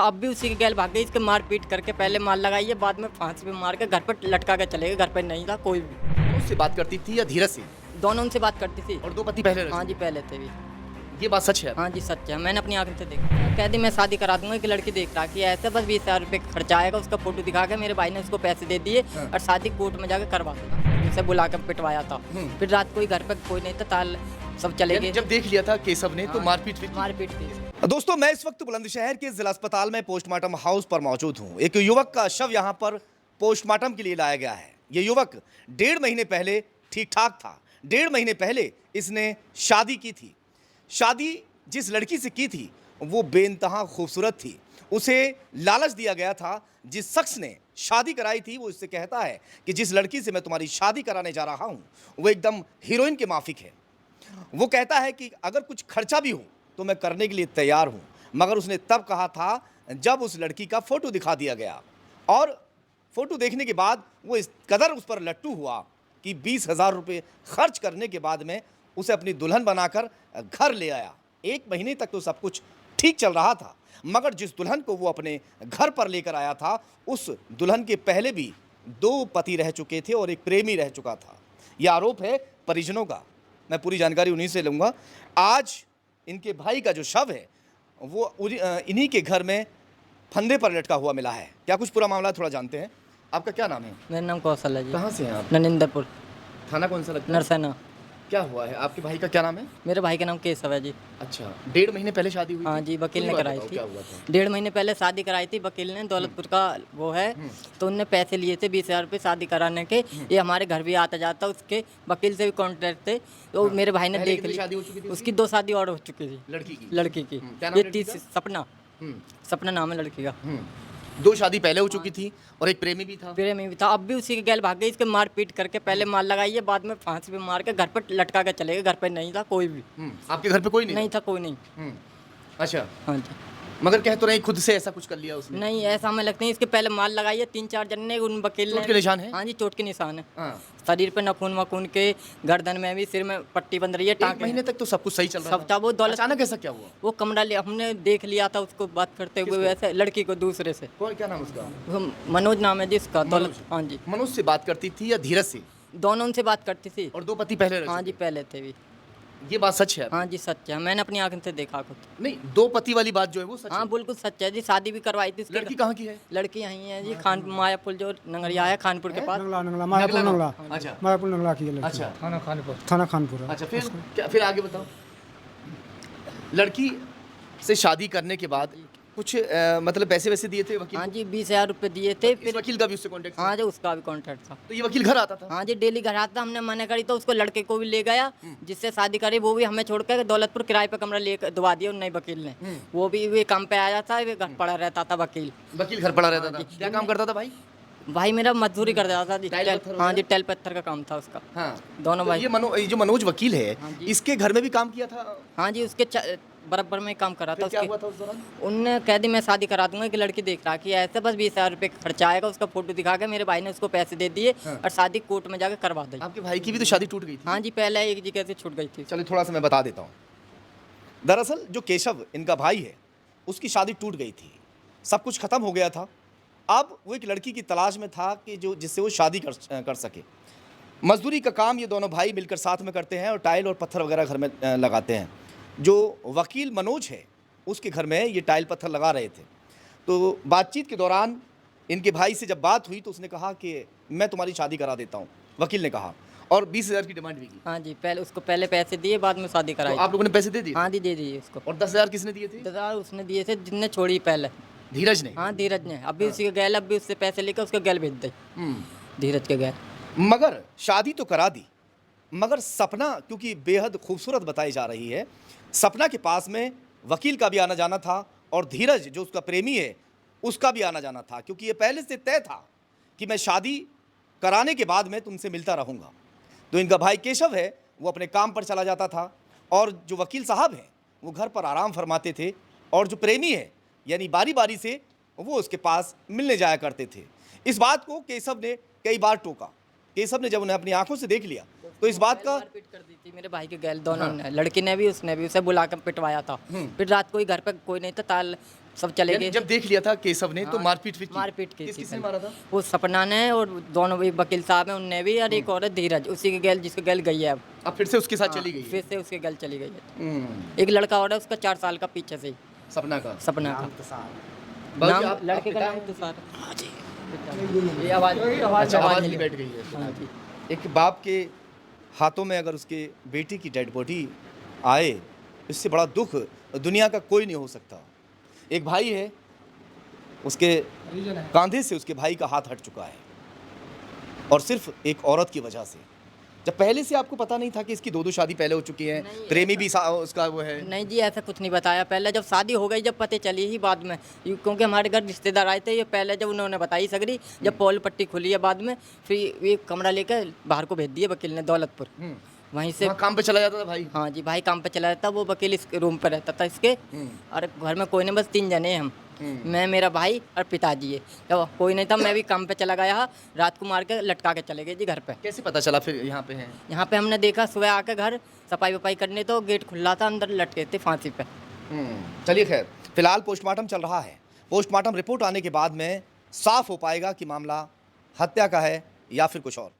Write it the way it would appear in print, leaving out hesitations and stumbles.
अब भी उसी के गैल भाग गई। इसके मार पीट करके पहले मार लगाई है, बाद में फांसी पे मार के घर पर लटका के चले गए। घर पर नहीं था कोई भी। उससे बात करती थी या धीरज से? दोनों उनसे बात करती थी। और 2 पति पहले रह हाँ चुके? जी, पहले थे भी। ये बात सच है? हाँ जी, सच है। मैंने अपनी आंखों से देखा। कह दी मैं शादी करा दूंगा। एक लड़की देख रहा कि ऐसे बस 20,000 रुपये खर्चा आएगा। उसका फोटो दिखा के मेरे भाई ने उसको पैसे दे दिए और शादी कोर्ट में जाकर करवा दिया। जिसे बुला कर पिटवाया था। फिर रात कोई घर पर कोई नहीं था, ताल सब चले गए। जब देख लिया था केशव ने तो मारपीट भी की? मारपीट की। दोस्तों, मैं इस वक्त बुलंदशहर के जिला अस्पताल में पोस्टमार्टम हाउस पर मौजूद हूँ। एक युवक का शव यहाँ पर पोस्टमार्टम के लिए लाया गया है। ये युवक 1.5 महीने पहले ठीक ठाक था। 1.5 महीने पहले इसने शादी की थी। शादी जिस लड़की से की थी वो बेइंतहा खूबसूरत थी। उसे लालच दिया गया था। जिस शख्स ने शादी कराई थी वो इससे कहता है कि जिस लड़की से मैं तुम्हारी शादी कराने जा रहा हूँ वो एकदम हीरोइन के माफिक है। वो कहता है कि अगर कुछ खर्चा भी हो तो मैं करने के लिए तैयार हूँ, मगर उसने तब कहा था जब उस लड़की का फ़ोटो दिखा दिया गया। और फ़ोटो देखने के बाद वो इस कदर उस पर लट्टू हुआ कि 20,000 रुपये खर्च करने के बाद में उसे अपनी दुल्हन बनाकर घर ले आया। 1 महीने तक तो सब कुछ ठीक चल रहा था, मगर जिस दुल्हन को वो अपने घर पर लेकर आया था उस दुल्हन के पहले भी 2 पति रह चुके थे और एक प्रेमी रह चुका था। यह आरोप है परिजनों का। मैं पूरी जानकारी उन्हीं से लूँगा। आज इनके भाई का जो शव है वो इन्हीं के घर में फंदे पर लटका हुआ मिला है। क्या कुछ पूरा मामला थोड़ा जानते हैं। आपका क्या नाम है? मेरा नाम कौशल है जी। कहाँ से हैं आप? नरेंद्रपुर। थाना कौन सा लगता है? नरसैना। क्या हुआ है? आपके भाई का क्या नाम है? मेरे भाई का नाम केशव है जी। अच्छा, 1.5 महीने पहले शादी हुई हाँ थी? जी, वकील पूरी ने बात कराई बताओ, थी। क्या हुआ था? 1.5 महीने पहले शादी कराई थी वकील ने। दौलतपुर का वो है, तो उनने पैसे लिए थे 20,000 रुपये शादी कराने के। ये हमारे घर भी आता जाता, उसके वकील से भी कॉन्ट्रैक्ट थे। तो मेरे भाई ने पहले देख कितनी ली। शादी हो चुकी थी उसकी 2 शादी और हो चुकी थी लड़की की? लड़की की। क्या नाम ये लड़की 30 सपना। हम्म, सपना नाम है लड़की का। 2 शादी पहले हो चुकी थी और एक प्रेमी भी था। पेरे में भी था। अब भी उसी के गैल भाग गई। इसके मार पीट करके पहले मार लगाई है, बाद में फांसी पे मार के घर पर लटका के चले गए। घर पर नहीं था कोई भी। आपके घर पे कोई नहीं? नहीं था कोई नहीं। अच्छा, हाँ जी। मगर कह तो नहीं खुद से ऐसा कुछ कर लिया उसने? नहीं, ऐसा हमें लगता है। इसके पहले माल लगाई है 3-4 जन ने। उन वकील चोट के निशान है? हाँ जी, चोट के निशान है। हाँ। शरीर पे नखून वखून के, गर्दन में भी, सिर में पट्टी बंध रही है। 1 टाँके महीने तक तो सब कुछ सही चल रहा सब था। वो दौलत अचानक ऐसा क्या हुआ? वो कमरा लिया, हमने देख लिया था उसको बात करते हुए वैसे लड़की को दूसरे से। कौन, क्या नाम उसका? वो मनोज नाम है जिसका। दौलत। हाँ जी, मनोज से बात करती थी या धीरज से? दोनों उनसे बात करती थी। और 2 पति पहले रह हाँ जी, चुके? पहले थे भी। ये बात सच है? हाँ जी, सच है। मैंने अपनी आंखों से देखा खुद। नहीं, 2 पति वाली बात जो है वो सच हाँ है? बिल्कुल सच है जी। शादी भी करवाई थी उसकी। लड़की कहाँ की है? लड़की यहीं है जी, खान मायापुर जो नंगरिया है, खानपुर के पास। नंगला मायापुर नंगला अच्छा मायापुर नंगला की है लड़की। अच्छा थाना खानपुर है। अच्छा, फिर आगे बताओ। लड़की से शादी करने के बाद कुछ मतलब पैसे वैसे दिए थे वकील हाँ को? जी, 20,000 रुपये दिए थे। इस फिर वकील का भी उससे कांटेक्ट? हाँ जी, उसका भी कॉन्ट्रैक्ट था। तो ये वकील घर आता था? हाँ जी, डेली घर आता। हमने मना करी तो उसको लड़के को भी ले गया जिससे शादी करी। वो भी हमें छोड़ कर दौलतपुर किराए पे कमरा ले दवा दिया उन नए वकील ने। वो भी वे काम पे आया था, वे घर पड़ा रहता था वकील। वकील घर पड़ा रहता था? क्या काम करता था भाई? भाई मेरा मजदूरी कर देता था जी। टाइल पत्थर हाँ जी, टेल पत्थर का काम था उसका। हाँ, दोनों तो भाई। ये जो मनोज वकील है हाँ जी। इसके घर में भी काम किया था? हाँ जी, उसके बराबर में काम करा था फिर क्या उसके। हुआ था उस दौरान? उनने कह दी मैं शादी करा दूंगा। एक लड़की देख रहा कि ऐसे बस 20,000 रुपये खर्चा आएगा। उसका फोटो दिखा के मेरे भाई ने उसको पैसे दे दिए और शादी कोर्ट में जाकर करवा दी। आपके भाई की भी तो शादी टूट गई थी? हाँ जी, पहले एक जगह से छूट गई थी। चलो थोड़ा सा मैं बता देता हूँ। दरअसल जो केशव इनका भाई है उसकी शादी टूट गई थी, सब कुछ खत्म हो गया था। अब वो एक लड़की की तलाश में था कि जो जिससे वो शादी कर सके। मजदूरी का काम ये दोनों भाई मिलकर साथ में करते हैं और टाइल और पत्थर वगैरह घर में लगाते हैं। जो वकील मनोज है उसके घर में ये टाइल पत्थर लगा रहे थे। तो बातचीत के दौरान इनके भाई से जब बात हुई तो उसने कहा कि मैं तुम्हारी शादी करा देता हूँ, वकील ने कहा, और 20,000 की डिमांड भी की। हाँ जी, पहले उसको पहले पैसे दिए, बाद में शादी तो कराई। आप लोगों ने पैसे दे दिए? हाँ जी, दे दिए उसको। और 10,000 किसने दिए थे? 10,000 उसने दिए थे जिनने छोड़ी पहले। धीरज ने? हाँ, धीरज ने। अभी उसी के गैल, अब भी उससे पैसे लेकर उसका गैल भेज दी। धीरज के गैल। मगर शादी तो करा दी, मगर सपना क्योंकि बेहद खूबसूरत बताई जा रही है, सपना के पास में वकील का भी आना जाना था और धीरज जो उसका प्रेमी है उसका भी आना जाना था, क्योंकि ये पहले से तय था कि मैं शादी कराने के बाद में तुमसे मिलता रहूँगा। तो इनका भाई केशव है वो अपने काम पर चला जाता था और जो वकील साहब हैं वो घर पर आराम फरमाते थे, और जो प्रेमी है यानी बारी बारी से वो उसके पास मिलने जाया करते थे। इस बात को केशव ने कई बार टोका। केशव ने जब उन्हें अपनी आंखों से देख लिया तो इस बात का मारपीट कर दी थी मेरे भाई के गैल। दोनों ने, लड़की ने भी उसने भी, उसे बुला कर पिटवाया था। फिर रात कोई घर पे कोई नहीं था, सब चले यानी गए। जब देख लिया था केशव ने तो हाँ, मारपीट भी की। मारपीट की थी किसने पहले। मारा था? वो सपना ने और दोनों भी वकील साहब हैं उनने भी, और एक औरत धीरज, उसी के गैल जिसके गैल गई है अब। अब फिर से उसके साथ हाँ, चली गई है। फिर से उसके गैल चली गई है। हम्म, एक लड़का और है उसका 4 साल का पीछे से ही, सपना का। सपना का बाबूजी, नाम, आप लड़के का पिता नाम हैं? तुषार। हाँ जी। ये आवाज अच्छा, आवाज नहीं नहीं बैठ गई है। हाँ जी। एक बाप के हाथों में अगर उसके बेटी की डेड बॉडी आए, इससे बड़ा दुख दुनिया का कोई नहीं हो सकता। एक भाई है, उसके कंधे से उसके भाई का हाथ हट चुका है, और सिर्फ एक औरत की वजह से। जब पहले से आपको पता नहीं था कि इसकी 2 शादी पहले हो चुकी है, नहीं, प्रेमी भी उसका वो है? नहीं जी, ऐसा कुछ नहीं बताया। पहले जब शादी हो गई, जब पते चली ही बाद में, क्योंकि हमारे घर रिश्तेदार आए थे, ये पहले जब उन्होंने बताई सगरी, जब पॉल पट्टी खुली है बाद में, फिर ये कमरा लेकर बाहर को भेज दिया वकील ने दौलतपुर। वहीं से वहाँ काम पे चला जाता था भाई। हाँ जी, भाई काम पे चला जाता, वो वकील इस रूम पर रहता था इसके। और घर में कोई नहीं, बस 3 जने हैं हम, मैं, मेरा भाई और पिताजी है। जब कोई नहीं था, मैं भी काम पे चला गया, रात को मार के लटका के चले गए जी घर पे। कैसे पता चला फिर यहाँ पे हैं? यहाँ पे हमने देखा सुबह आके घर सफाई वफाई करने, तो गेट खुला था, अंदर लटके थे फांसी पे। चलिए खैर, फिलहाल पोस्टमार्टम चल रहा है। पोस्टमार्टम रिपोर्ट आने के बाद में साफ हो पाएगा कि मामला हत्या का है या फिर कुछ और।